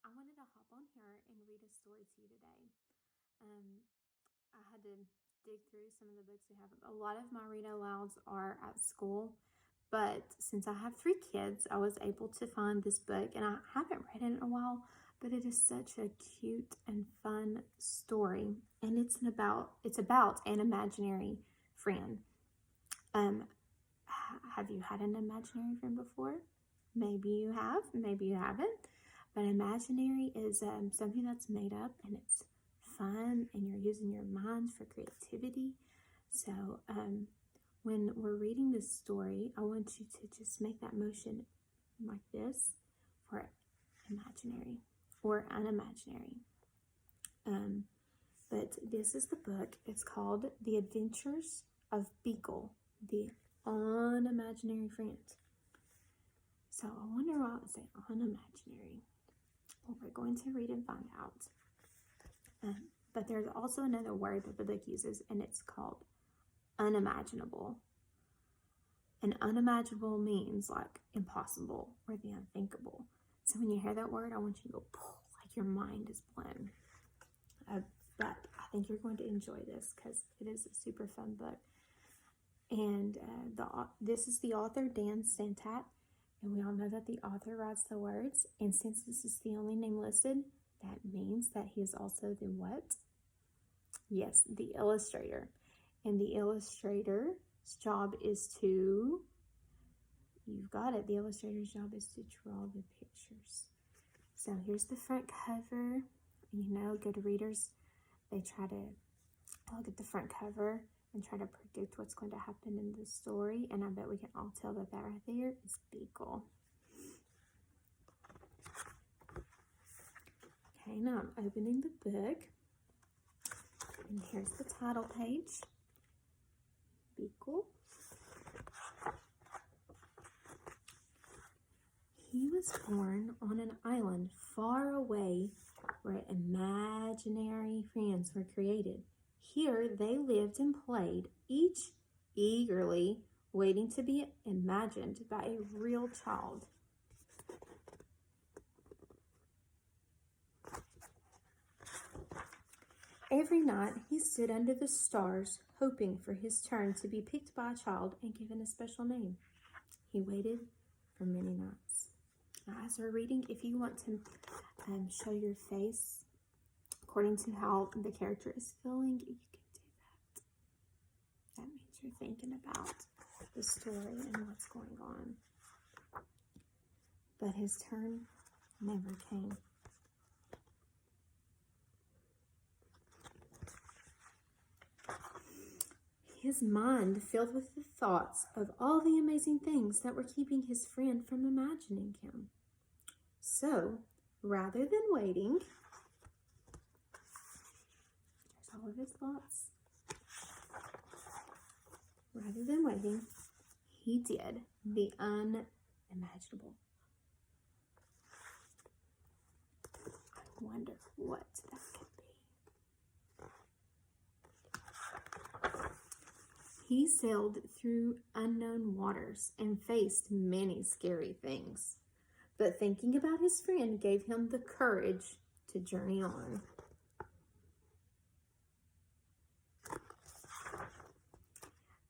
I wanted to hop on here and read a story to you today. Um, I had to dig through some of the books we have. A lot of my read alouds are at school, but since I have 3 kids, I was able to find this book, and I haven't read it in a while. But it is such a cute and fun story, and it's about an imaginary friend. Um, have you had an imaginary friend before? Maybe you have, maybe you haven't. But imaginary is something that's made up and it's fun and you're using your mind for creativity. So when we're reading this story, I want you to just make that motion like this for imaginary or unimaginary. But this is the book. It's called The Adventures of Beekle, the Unimaginary Friend. So I wonder why I would say unimaginary. Well, we're going to read and find out. But there's also another word that the book uses, and it's called unimaginable. And unimaginable means like impossible or the unthinkable. So when you hear that word, I want you to go like your mind is blown. But I think you're going to enjoy this because it is a super fun book. And this is the author, Dan Santat. And we all know that the author writes the words. And since this is the only name listed, that means that he is also the what? Yes, the illustrator. And the illustrator's job is to, you've got it, the illustrator's job is to draw the pictures. So here's the front cover. You know, good readers, they try to look at the front cover and try to predict what's going to happen in the story. And I bet we can all tell that that right there is Beekle. Okay, now I'm opening the book. And here's the title page. Beekle. He was born on an island far away where imaginary friends were created. Here they lived and played, each eagerly waiting to be imagined by a real child. Every night he stood under the stars, hoping for his turn to be picked by a child and given a special name. He waited for many nights. Now, as we're reading, if you want to show your face according to how the character is feeling, you can do that. That means you're thinking about the story and what's going on. But his turn never came. His mind filled with the thoughts of all the amazing things that were keeping his friend from imagining him. So, rather than waiting, there's all of his thoughts. Rather than waiting, he did the unimaginable. I wonder what that could be. He sailed through unknown waters and faced many scary things. But thinking about his friend gave him the courage to journey on.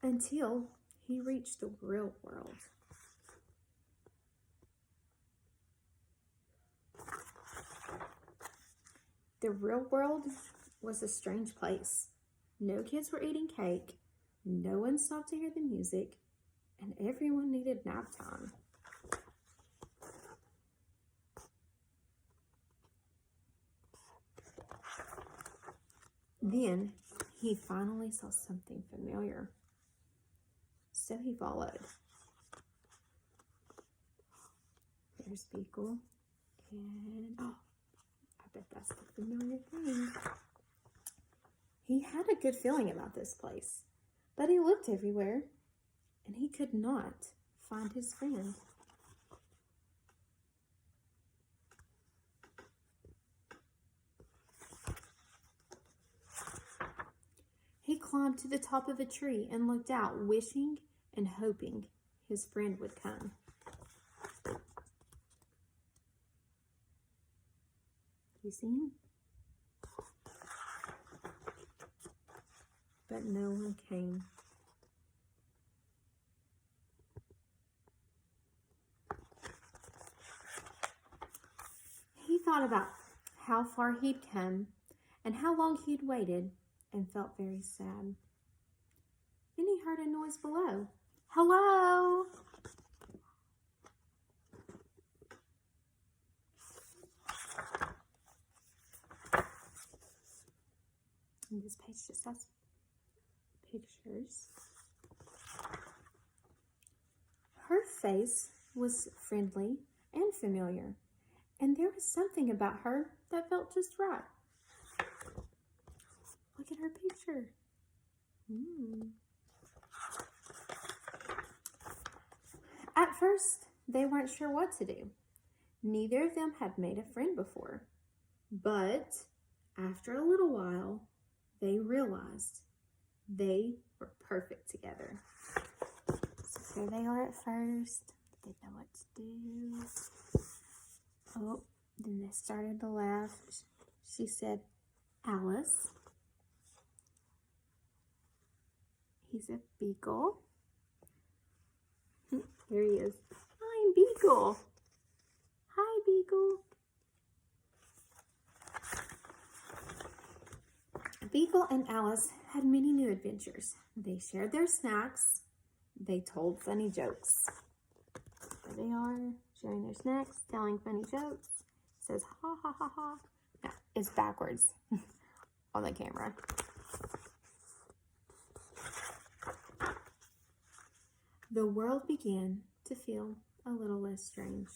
Until he reached the real world. The real world was a strange place. No kids were eating cake, no one stopped to hear the music, and everyone needed nap time. Then he finally saw something familiar. So he followed. There's Beekle. And I bet that's the familiar thing. He had a good feeling about this place, but he looked everywhere and he could not find his friend. He climbed to the top of a tree and looked out, wishing and hoping his friend would come. You see him? But no one came. He thought about how far he'd come and how long he'd waited and felt very sad. Then he heard a noise below. Hello? And this page just has pictures. Her face was friendly and familiar, and there was something about her that felt just right. Look at her picture. At first, they weren't sure what to do. Neither of them had made a friend before, but after a little while, they realized they were perfect together. So there they are at first. Didn't know what to do. Oh, then they started to laugh. She said, Alice. He's a Beekle. There he is. I'm Beekle. Hi, Beekle. Beekle and Alice had many new adventures. They shared their snacks. They told funny jokes. There they are, sharing their snacks, telling funny jokes. It says, ha, ha, ha, ha. No, it's backwards on the camera. The world began to feel a little less strange.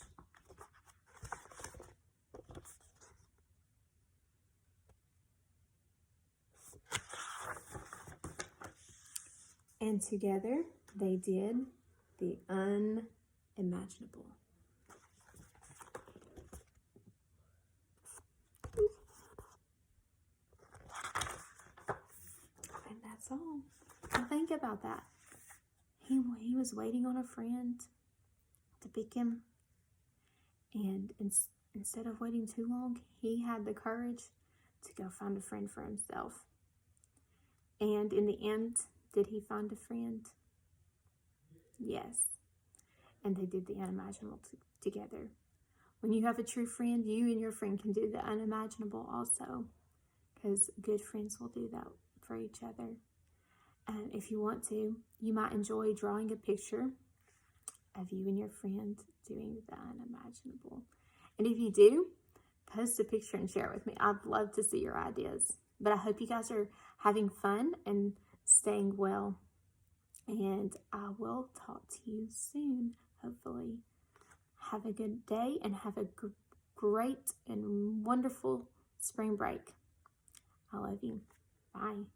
And together they did the unimaginable. And that's all. Now think about that. He was waiting on a friend to pick him. And instead of waiting too long, he had the courage to go find a friend for himself. And in the end, did he find a friend? Yes. And they did the unimaginable together. When you have a true friend, you and your friend can do the unimaginable also. Because good friends will do that for each other. And if you want to, you might enjoy drawing a picture of you and your friend doing the unimaginable. And if you do, post a picture and share it with me. I'd love to see your ideas. But I hope you guys are having fun and staying well. And I will talk to you soon, hopefully. Have a good day and have a great and wonderful spring break. I love you. Bye.